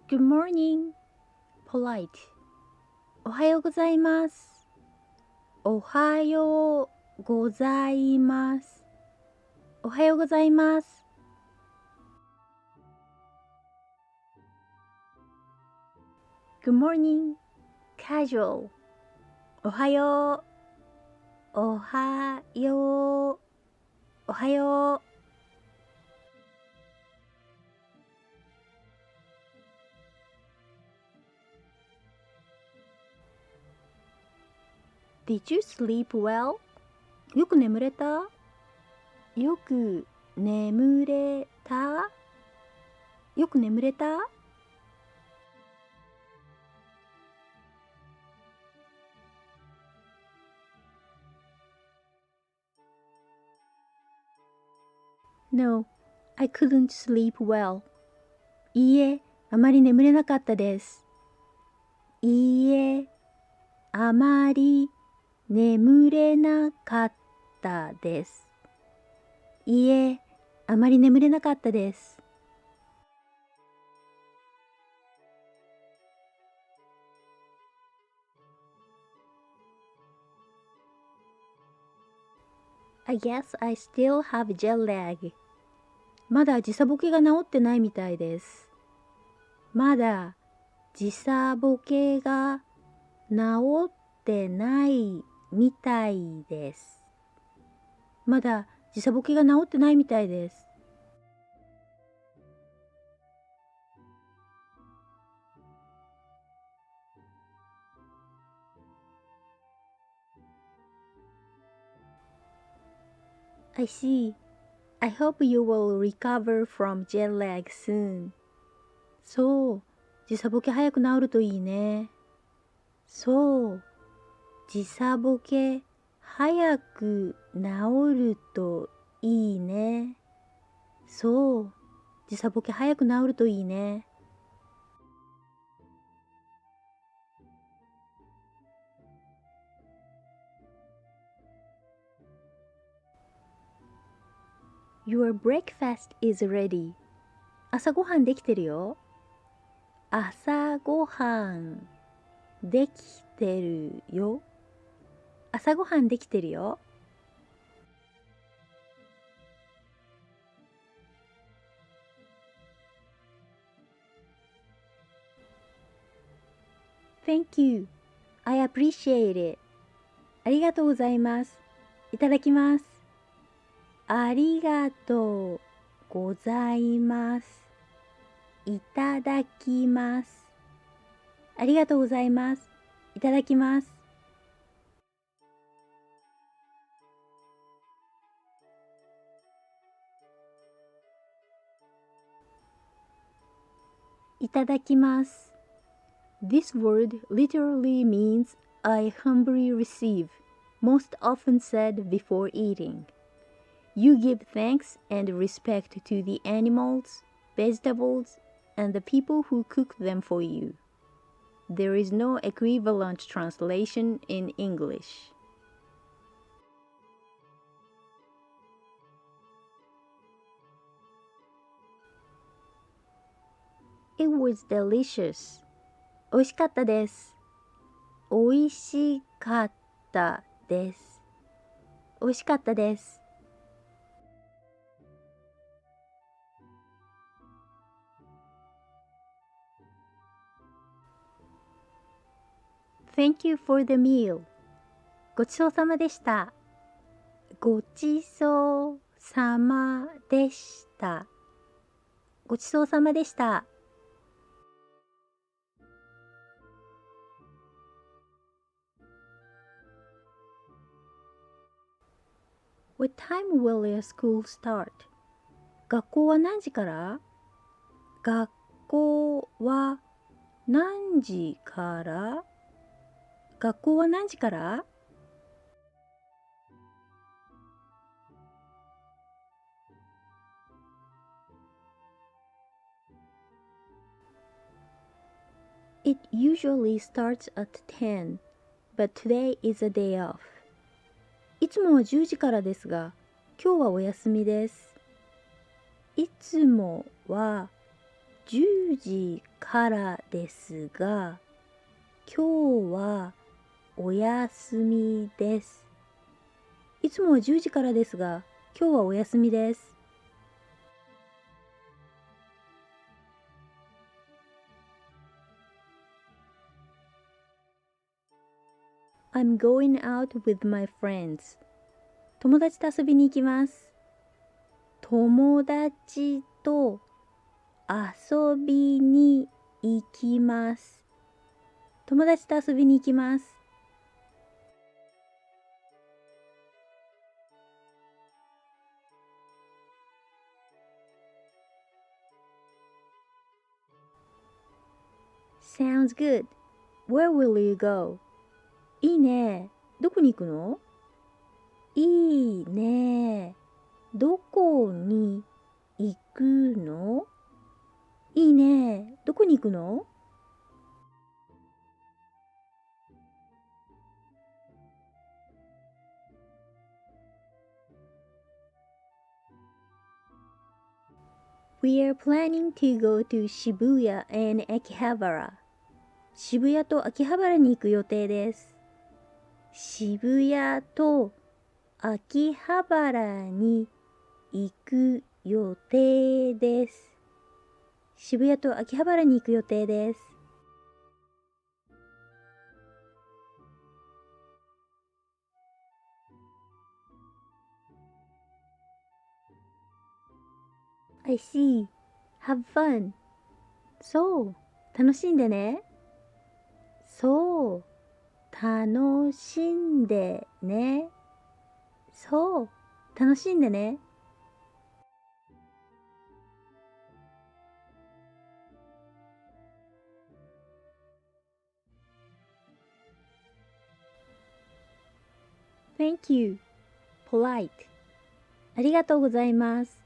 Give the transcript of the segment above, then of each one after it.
Good morning. Polite. おはようございます。おはようございます。おはようございます。Good morning. Casual. おはよう。おはよう。おはよう。Did you sleep well? よく眠れた？よく眠れた？よく眠れた？ No, I couldn't sleep well. いいえ、あまり眠れなかったです。いいえ、あまり眠れなかったです。いいえ、あまり眠れなかったです。I guess I still have jet lag. まだ時差ボケが治ってないみたいです。まだ時差ボケが治ってないみたいです。まだ時差ボケが治ってないみたいです。I see. I hope you will recover from jet lag soon. そう、時差ボケ早く治るといいね。そう、時差ボケ早く治るといいね。そう、時差ボケ早く治るといいね。Your breakfast is ready. 朝ごはんできてるよ。朝ごはんできてるよ。朝ごはんできてるよ。Thank you. I appreciate it. ありがとうございます。いただきます。ありがとうございます。いただきます。ありがとうございます。いただきます。いただきます。This word literally means I humbly receive, most often said before eating. You give thanks and respect to the animals, vegetables, and the people who cook them for you. There is no equivalent translation in English. It was delicious. 美味しかったです。美味しかったです。美味しかったです。Thank you for the meal. ごちそうさまでした。ごちそうさまでした。ごちそうさまでした。What time will your school start? 学校は何時から？学校は何時から？学校は何時から？ It usually starts at 10, but today is a day off. いつもは10時からですが、今日はお休みです。いつもは10時からですが、今日はお休みです。いつもは10時からですが、今日はお休みです。I'm going out with my friends. 友達と遊びに行きます。友達と遊びに行きます。友達と遊びに行きます。Sounds good. Where will you go? いいね。どこに行くの？いいね。どこに行くの？いいね。どこに行くの？ We are planning to go to Shibuya and Akihabara. 渋谷と秋葉原に行く予定です。渋谷と秋葉原に行く予定です。渋谷と秋葉原に行く予定です。I see. Have fun. そう、楽しんでね。そう、楽しんでね。そう、楽しんでね。Thank you. Polite. ありがとうございます。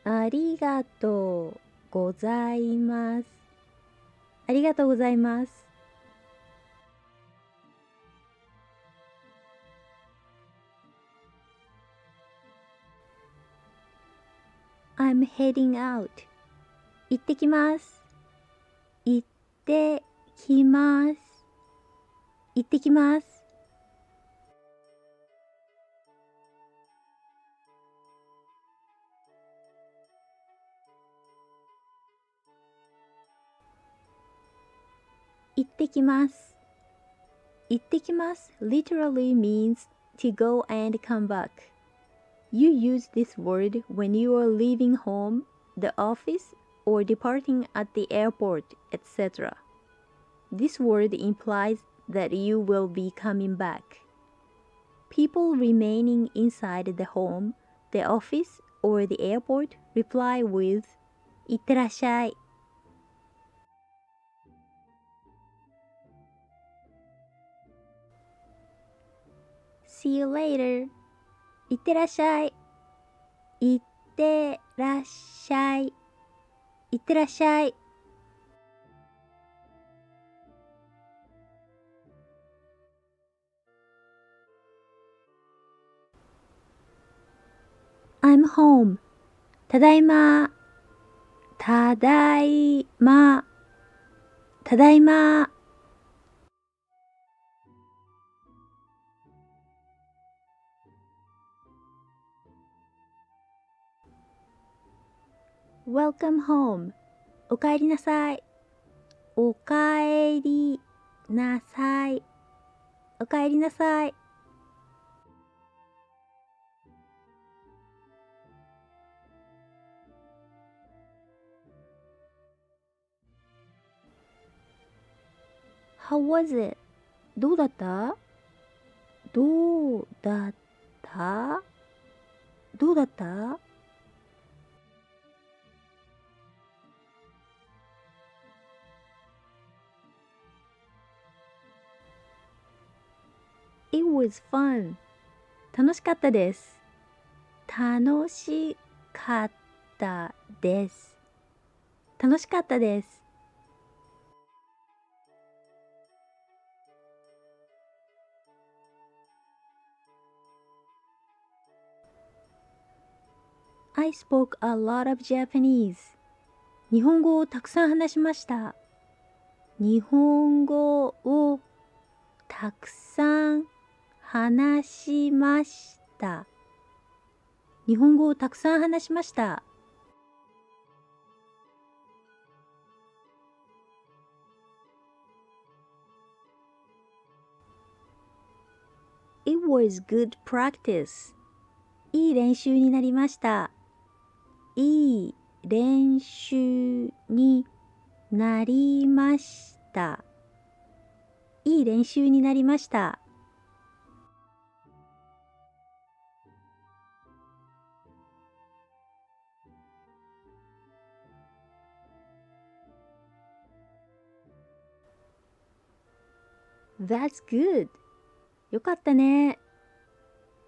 ありがとうございます。ありがとうございます。I'm heading out. 行ってきます。行ってきます。行ってきます。行ってきます。行ってきます literally means to go and come back. You use this word when you are leaving home, the office, or departing at the airport, etc. This word implies that you will be coming back. People remaining inside the home, the office, or the airport reply with いってらっしゃい。See you later. いってらっしゃい。いってらっしゃい。いってらっしゃい。I'm home. ただいま。ただいま。ただいま。Welcome home. おかえりなさい。おかえりなさい。おかえりなさい。How was it? どうだった？どうだった？どうだった？ It was fun. 楽しかったです。楽しかったです。楽しかったです。I spoke a lot of Japanese. 日本語をたくさん話しました。日本語をたくさん話しました。日本語をたくさん話しました。It was good practice. いい練習になりました。いい練習になりました。いい練習になりました。That's good. よかったね。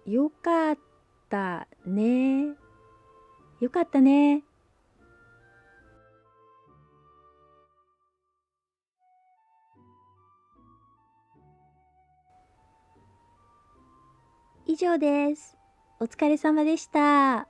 よかったね。よかったね。以上です。お疲れ様でした。